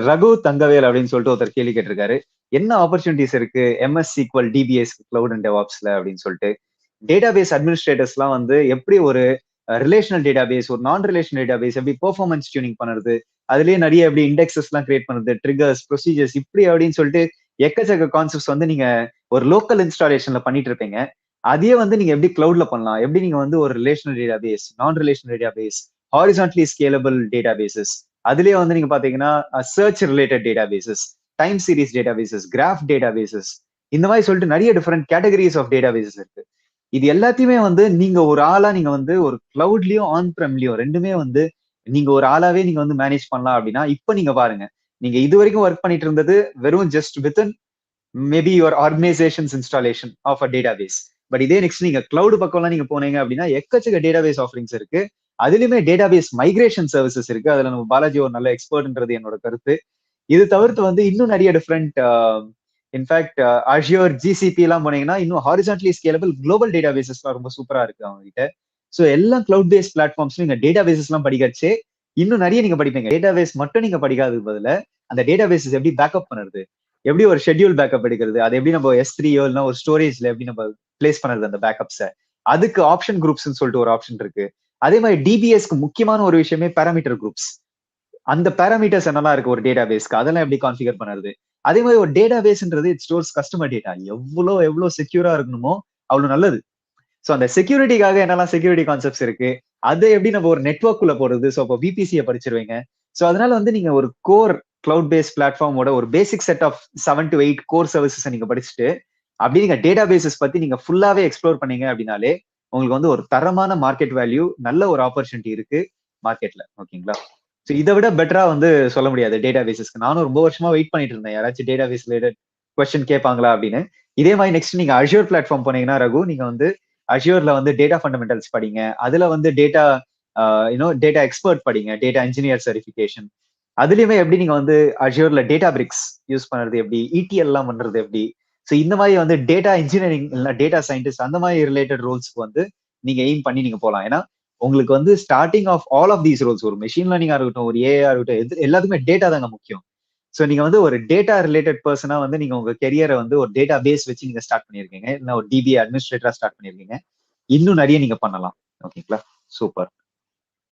ரகு தங்கவேல் அப்படின்னு சொல்லிட்டு ஒருத்தர் கேள்வி கேட்டிருக்காரு. என்ன ஆப்பர்ச்சுனிட்டிஸ் இருக்கு MS SQL DBS cloud and டெவாப்ஸ்ல அப்படின்னு சொல்லிட்டு. டேட்டாபேஸ் அட்மினிஸ்ட்ரேட்டர்ஸ்லாம் வந்து எப்படி ஒரு ரிலேஷனல் டேட்டாபேஸ், ஒரு நான் ரிலேஷனல் டேட்டாபேஸ் எப்படி பெர்ஃபார்மன்ஸ் டியூனிங் பண்ணுறது, அதுலயே நிறைய எப்படி இண்டெக்ஸஸ் எல்லாம் கிரியேட் பண்ணுறது, ட்ரிகர்ஸ், ப்ரொசீஜர்ஸ் இப்படி அப்படின்னு சொல்லிட்டு எக்கச்சக்க கான்செப்ட்ஸ் வந்து நீங்க ஒரு லோக்கல் இன்ஸ்டாலேஷன்ல பண்ணிட்டு இருப்பீங்க. அதையே வந்து நீங்க எப்படி கிளவுட்ல பண்ணலாம், எப்படி நீங்க வந்து ஒரு ரிலேஷனல் டேட்டாபேஸ், நான் relational database, horizontally scalable databases, அதுலயே வந்து நீங்க பாத்தீங்கன்னா search related databases, time series databases, graph databases, இந்த மாதிரி சொல்லிட்டு நிறைய டிஃபரெண்ட் கேட்டகரிஸ் ஆஃப் டேட்டாபேசஸ் இருக்கு. இது எல்லாத்தையுமே வந்து நீங்க ஒரு ஆளா நீங்க வந்து ஒரு கிளவுட்லயும் ஆன் பிரம்லயும் ரெண்டுமே வந்து நீங்க ஒரு ஆளாவே நீங்க வந்து மேனேஜ் பண்ணலாம் அப்படின்னா இப்ப நீங்க பாருங்க. நீங்க இது வரைக்கும் ஒர்க் பண்ணிட்டு இருந்தது வெறும் just within maybe your organisations installation of a database. But இதே நெக்ஸ்ட் நீங்க கிளவுட் பக்கம்லாம் நீங்க போனீங்க அப்படின்னா எக்கச்சக்க டேட்டாபேஸ் ஆஃபரிங்ஸ் இருக்கு. அதுலயுமே டேட்டாபேஸ் மைக்ரேஷன் சர்வீசஸ் இருக்கு. அதுல நம்ம பாலாஜி ஒரு நல்ல எக்ஸ்பர்ட்ன்றது என்னோட கருத்து. இது தவிர்த்து வந்து இன்னும் நிறைய டிஃப்ரெண்ட் இன்ஃபேக்ட் அஷ்யூர் ஜிசிபி எல்லாம் போனீங்கன்னா இன்னும் ஹாரிசான்டலி ஸ்கேலபிள் குளோபல் டேட்டாபேசஸ்லாம் ரொம்ப சூப்பரா இருக்கு அவங்க கிட்ட. ஸோ எல்லாம் கிளவுட் பேஸ்ட் பிளாட்ஃபார்ம்ஸ் நீங்க டேட்டாபேசஸ் எல்லாம் படிக்கச்சே இன்னும் நிறைய நீங்க படிப்பீங்க. டேட்டாபேஸ் மட்டும் நீங்க படிக்காதது பதில அந்த டேட்டாபேசஸ் எப்படி பேக்கப் பண்ணுறது, எப்படி ஒரு ஷெட்யூல் பேக்கப் எடுக்கிறது, அது எப்படி நம்ம S3 இல்லைன்னா ஒரு ஸ்டோரேஜ்ல எப்படி நம்ம பிளேஸ் பண்ணுறது அந்த பேக்கப்ஸை, அதுக்கு ஆப்ஷன் குரூப்ஸ்ன்னு சொல்லிட்டு ஒரு ஆப்ஷன் இருக்கு. அதே மாதிரி டிபிஎஸ்க்கு முக்கியமான ஒரு விஷயமே பேராமீட்டர் குரூப்ஸ். அந்த பேராமீட்டர்ஸ் என்னெல்லாம் இருக்கு ஒரு டேட்டா பேஸ்க்கு, அதெல்லாம் எப்படி கான்ஃபிகர் பண்ணுறது. அதே மாதிரி ஒரு டேட்டா பேஸ்ன்றது இட் ஸ்டோர்ஸ் கஸ்டமர் டேட்டா. எவ்வளோ செக்யூரா இருக்கணுமோ அவ்வளவு நல்லது. ஸோ அந்த செக்யூரிட்டிக்காக என்னெல்லாம் செக்யூரிட்டி கான்செப்ட்ஸ் இருக்கு, அதை எப்படி நம்ம ஒரு நெட்ஒர்க்குள்ள போறது. ஸோ அப்போ பிபிசியை படிச்சிருவீங்க. ஸோ அதனால வந்து நீங்க ஒரு கோர் கிளவுட் பேஸ்ட் பிளாட்ஃபார்மோட ஒரு basic set of 7 to 8 core services நீங்க படிச்சுட்டு அப்படி நீங்க டேட்டா பேசஸ் பத்தி நீங்க ஃபுல்லாவே எக்ஸ்ப்ளோர் பண்ணீங்க அப்படின்னாலே உங்களுக்கு வந்து ஒரு தரமான மார்க்கெட் வேல்யூ, நல்ல ஒரு ஆப்பர்ச்சுனிட்டி இருக்கு மார்க்கெட்ல. ஓகேங்களா? ஸோ இதை விட பெட்டரா வந்து சொல்ல முடியாது டேட்டா பேசஸ்க்கு. நானும் ரொம்ப வருஷமா வெயிட் பண்ணிட்டு இருந்தேன் யாராச்சும் டேட்டா பேஸ் ரிலேட்டட் கொஸ்டின் கேட்பாங்களா அப்படின்னு. இதே மாதிரி நெக்ஸ்ட் நீங்க அஷ்யூர் பிளாட்ஃபார்ம் போனீங்கன்னா ரகு, நீங்க வந்து அஷ்யூர்ல வந்து டேட்டா ஃபண்டமெண்டல்ஸ் படிங்க. அதுல வந்து டேட்டா டேட்டா எக்ஸ்பர்ட் படிங்க, டேட்டா இன்ஜினியர் சர்டிஃபிகேஷன். அதுலயுமே எப்படி நீங்க வந்து அஷ்யூர்ல டேட்டா பிரிக்ஸ் யூஸ் பண்றது எப்படி, இடிஎல் எல்லாம் பண்றது எப்படி. ஸோ இந்த மாதிரி வந்து டேட்டா இன்ஜினியரிங் இல்லைன்னா டேட்டா சயின்டிஸ்ட் அந்த மாதிரி ரிலேட்டட் ரோல்ஸ்க்கு வந்து நீங்க எய்ம் பண்ணி நீங்க போகலாம். ஏன்னா உங்களுக்கு வந்து starting of all of these roles, ஒரு மெஷின் லேர்னிங்கா இருக்கட்டும், ஒரு ஏஆ இருக்கட்டும், எல்லாத்துக்குமே டேட்டா தாங்க முக்கியம். ஸோ நீங்க வந்து ஒரு டேட்டா ரிலேட்டட் பர்சனா வந்து நீங்க உங்க கெரியரை வந்து ஒரு டேட்டா பேஸ் வச்சு நீங்க ஸ்டார்ட் பண்ணிருக்கீங்க, இல்லை ஒரு டிபி அட்மினிஸ்ட்ரேட்டரா ஸ்டார்ட் பண்ணிருக்கீங்க. இன்னும் நிறைய நீங்க பண்ணலாம். ஓகேங்களா? சூப்பர்.